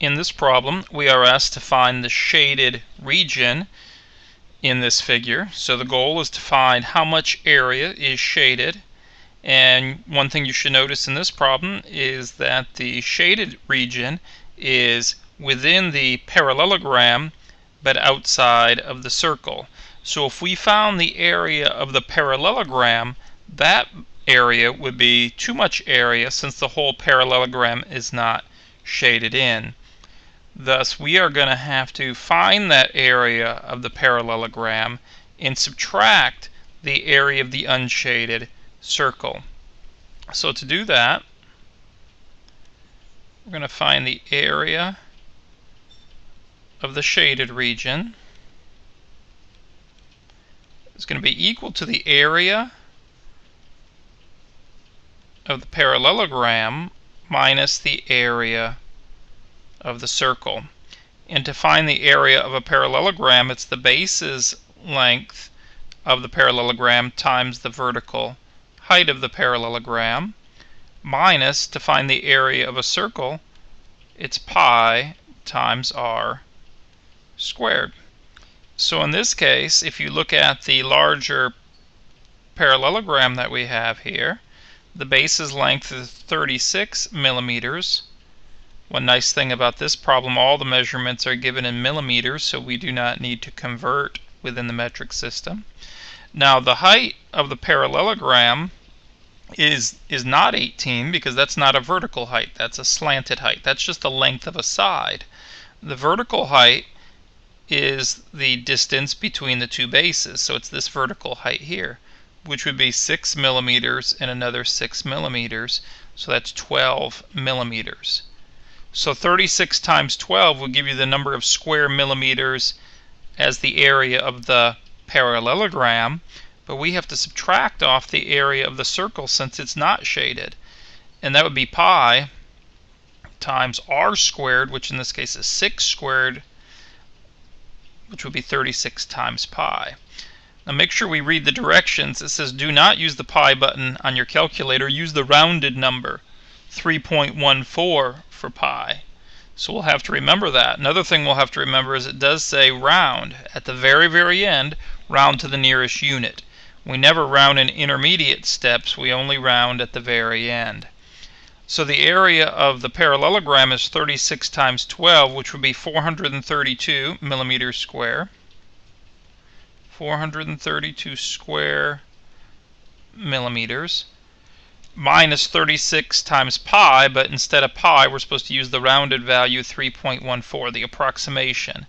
in this problem, we are asked to find the shaded region in this figure. So the goal is to find how much area is shaded. And one thing you should notice in this problem is that the shaded region is within the parallelogram but outside of the circle. So if we found the area of the parallelogram, that area would be too much area since the whole parallelogram is not shaded in. Thus, we are going to have to find that area of the parallelogram and subtract the area of the unshaded circle. So to do that, we're going to find the area of the shaded region. It's going to be equal to the area of the parallelogram minus the area of the circle. And to find the area of a parallelogram, it's the base's length of the parallelogram times the vertical height of the parallelogram, minus, to find the area of a circle, it's pi times r squared. So in this case, if you look at the larger parallelogram that we have here, the base's length is 36 millimeters. One nice thing about this problem, all the measurements are given in millimeters, so we do not need to convert within the metric system. Now the height of the parallelogram is not 18 because that's not a vertical height, that's a slanted height. That's just the length of a side. The vertical height is the distance between the two bases, so it's this vertical height here, which would be 6 millimeters and another 6 millimeters, so that's 12 millimeters. So 36 times 12 will give you the number of square millimeters as the area of the parallelogram, but we have to subtract off the area of the circle since it's not shaded, and that would be pi times r squared, which in this case is 6 squared, which would be 36 times pi. Now make sure we read the directions. It says do not use the pi button on your calculator, use the rounded number, 3.14 for pi. So we'll have to remember that. Another thing we'll have to remember is it does say round. At the very end, round to the nearest unit. We never round in intermediate steps, we only round at the very end. So the area of the parallelogram is 36 times 12, which would be 432 millimeters square. 432 square millimeters. Minus 36 times pi, but instead of pi, we're supposed to use the rounded value 3.14, the approximation.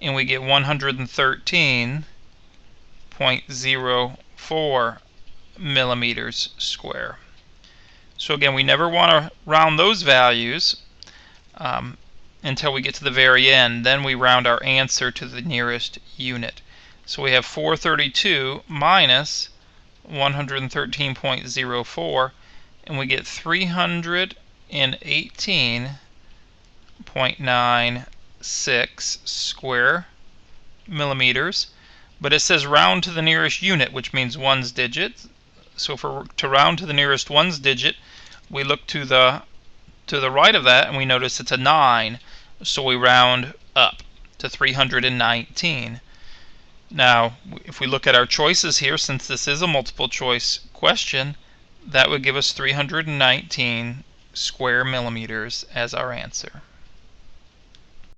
And we get 113.04 millimeters square. So again, we never want to round those values until we get to the very end. Then we round our answer to the nearest unit. So we have 432 minus 113.04, and we get 318.96 square millimeters. But it says round to the nearest unit, which means ones digit. So for to round to the nearest ones digit, we look to the right of that and we notice it's a 9. So we round up to 319. Now, if we look at our choices here, since this is a multiple choice question, that would give us 319 square millimeters as our answer.